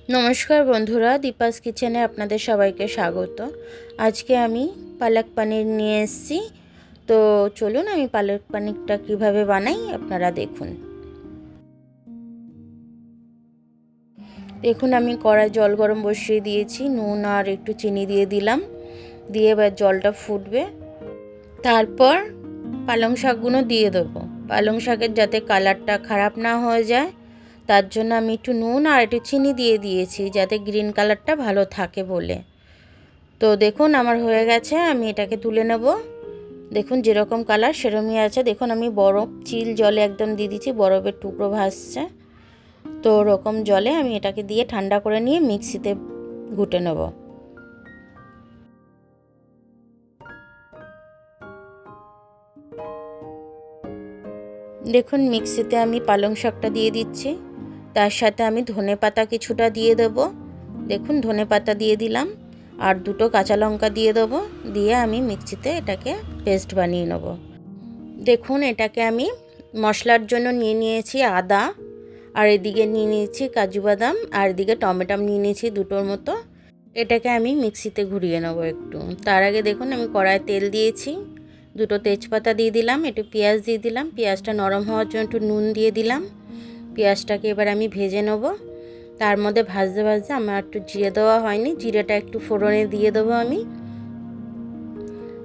নমস্কার বন্ধুরা, দীপাস কিচেনে আপনাদের সবাইকে স্বাগত। আজকে আমি পালক পনির নিয়ে এসেছি। তো চলুন আমি পালক পনিরটা কিভাবে বানাই আপনারা দেখুন। দেখুন আমি কড়াই জল গরম বসিয়ে দিয়েছি, নুন আর একটু চিনি দিয়ে দিলাম। দিয়ে এবার জলটা ফুটবে, তারপর পালং শাকগুলো দিয়ে দেবো। পালং শাকের যাতে কালারটা খারাপ না হয়ে যায় তার জন্য আমি একটু নুন আর একটু চিনি দিয়ে দিয়েছি, যাতে গ্রিন কালারটা ভালো থাকে বলে। তো দেখুন আমার হয়ে গেছে, আমি এটাকে তুলে নেব। দেখুন যেরকম কালার সেরকমই আছে। দেখুন আমি বরফ চিল জলে একদম দিয়ে দিচ্ছি, বরফের টুকরো ভাসছে। তো ওরকম জলে আমি এটাকে দিয়ে ঠান্ডা করে নিয়ে মিক্সিতে ঘুটে নেব। দেখুন মিক্সিতে আমি পালং শাকটা দিয়ে দিচ্ছি, তার সাথে আমি ধনেপাতা কিছুটা দিয়ে দেব। দেখুন ধনেপাতা দিয়ে দিলাম, আর দুটো কাঁচা লঙ্কা দিয়ে দেবো। দিয়ে আমি মিক্সিতে এটাকে পেস্ট বানিয়ে নেব। দেখুন এটাকে আমি মশলার জন্য নিয়েছি আদা, আর এদিকে নিয়ে নিয়েছি কাজু বাদাম, আর এদিকে টমেটো নিয়ে নিয়েছি দুটোর মতো। এটাকে আমি মিক্সিতে ঘুরিয়ে নেব একটু। তার আগে দেখুন আমি কড়াইয়ে তেল দিয়েছি, দুটো তেজপাতা দিয়ে দিলাম, একটু পেঁয়াজ দিয়ে দিলাম। পেঁয়াজটা নরম হওয়ার জন্য একটু নুন দিয়ে দিলাম। পেঁয়াজটাকে এবার আমি ভেজে নেব। তার মধ্যে ভাজতে ভাজতে আমার একটু জিরে দেওয়া হয়নি, জিরেটা একটু ফোড়নে দিয়ে দেবো আমি।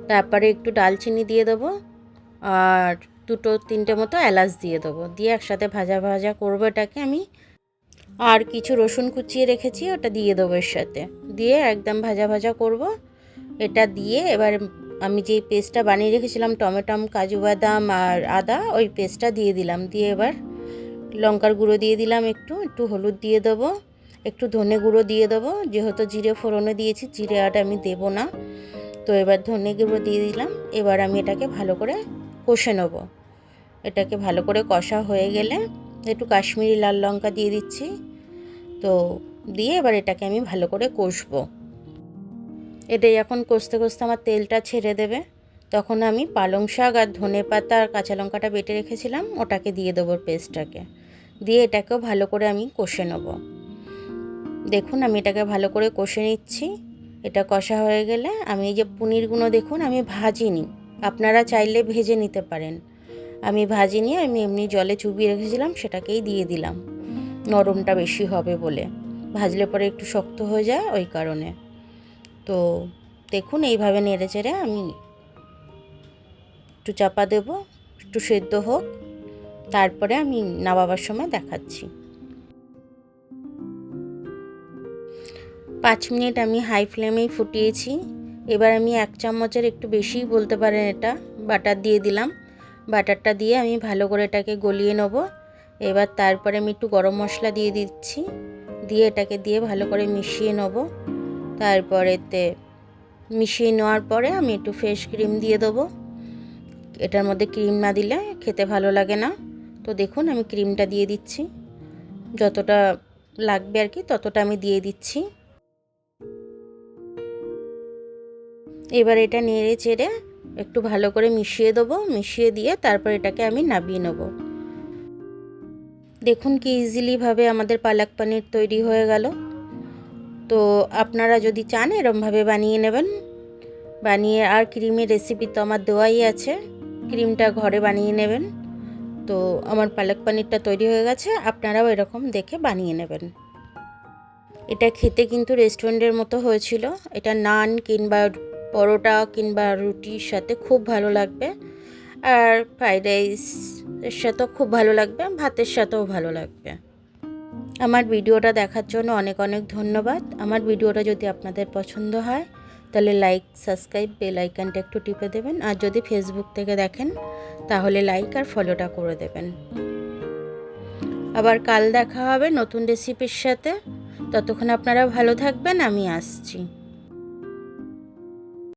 তারপরে একটু ডালচিনি দিয়ে দেবো, আর দুটো তিনটে মতো এলাচ দিয়ে দেবো। দিয়ে একসাথে ভাজা ভাজা করবো এটাকে আমি। আর কিছু রসুন কুচিয়ে রেখেছি, ওটা দিয়ে দেবো এর সাথে। দিয়ে একদম ভাজা ভাজা করব এটা দিয়ে। এবার আমি যে পেস্টটা বানিয়ে রেখেছিলাম টমেটো কাজু বাদাম আর আদা, ওই পেস্টটা দিয়ে দিলাম। দিয়ে এবার লঙ্কার গুঁড়ো দিয়ে দিলাম, একটু হলুদ দিয়ে দেবো, একটু ধনে গুঁড়ো দিয়ে দেবো। যেহেতু জিরে ফোড়নে দিয়েছি, জিরে আটা আমি দেবো না। তো এবার ধনে গুঁড়ো দিয়ে দিলাম। এবার আমি এটাকে ভালো করে কষে নেব। এটাকে ভালো করে কষা হয়ে গেলে একটু কাশ্মীরি লাল লঙ্কা দিয়ে দিচ্ছি। তো দিয়ে এবার এটাকে আমি ভালো করে কষবো। এটা যখন কষতে কষতে আমার তেলটা ছেড়ে দেবে, তখন আমি পালং শাক আর ধনে পাতা আর কাঁচা লঙ্কাটা বেটে রেখেছিলাম ওটাকে দিয়ে দেবো, পেস্টটাকে দিয়ে এটাকেও ভালো করে আমি কষে নেব। দেখুন আমি এটাকে ভালো করে কষে নিচ্ছি। এটা কষা হয়ে গেলে আমি এই যে পনিরগুলো দেখুন আমি ভাজিনি, আপনারা চাইলে ভেজে নিতে পারেন। আমি ভাজিনি, আমি এমনি জলে চুবিয়ে রেখেছিলাম, সেটাকেই দিয়ে দিলাম। নরমটা বেশি হবে বলে, ভাজলে পরে একটু শক্ত হয়ে যায় ওই কারণে। তো দেখুন এইভাবে নেড়ে চেড়ে আমি একটু চাপা দেবো, একটু সেদ্ধ হোক, তারপরে আমি নামাবার সময় দেখাচ্ছি। 5 মিনিট আমি হাই ফ্লেমেই ফুটিয়েছি। এবার আমি 1 চামচের একটু বেশিই বলতে পারেন এটা বাটার দিয়ে দিলাম। বাটারটা দিয়ে আমি ভালো করে এটাকে গলিয়ে নেব। এবার তারপরে আমি একটু গরম মশলা দিয়ে দিচ্ছি, দিয়ে এটাকে দিয়ে ভালো করে মিশিয়ে নেব। তারপরেতে মিশিয়ে নেওয়ার পরে আমি একটু ফ্রেশ ক্রিম দিয়ে দেবো। এটার মধ্যে ক্রিম না দিলে খেতে ভালো লাগে না। তো দেখুন আমি ক্রিমটা দিয়ে দিচ্ছি, যতটা লাগবে আর কি ততটা আমি দিয়ে দিচ্ছি। এবার এটা নেড়ে চেড়ে একটু ভালো করে মিশিয়ে দেবো। মিশিয়ে দিয়ে তারপর এটাকে আমি নামিয়ে নেব। দেখুন কি ইজিলিভাবে আমাদের পালক পনির তৈরি হয়ে গেল। তো আপনারা যদি চান এরমভাবে বানিয়ে নেবেন। বানিয়ে আর ক্রিমের রেসিপি তো আমার দেওয়াই আছে, ক্রিমটা ঘরে বানিয়ে নেবেন। তো আমার পালক পনিরটা তৈরি হয়ে গেছে, আপনারাও এরকম দেখে বানিয়ে নেবেন। এটা খেতে কিন্তু রেস্টুরেন্টের মতো হয়েছিল। এটা নান কিংবা পরোটা কিংবা রুটির সাথে খুব ভালো লাগবে, আর ফ্রাইড রাইসের সাথেও খুব ভালো লাগবে, ভাতের সাথেও ভালো লাগবে। আমার ভিডিওটা দেখার জন্য অনেক অনেক ধন্যবাদ। আমার ভিডিওটা যদি আপনাদের পছন্দ হয় তাহলে লাইক, সাবস্ক্রাইব, বেল আইকনটা একটু টিপে দেবেন। আর যদি ফেসবুক থেকে দেখেন তাহলে লাইক আর ফলোটা করে দেবেন। আবার কাল দেখা হবে নতুন রেসিপির সাথে। ততক্ষণ আপনারা ভালো থাকবেন, আমি আসছি।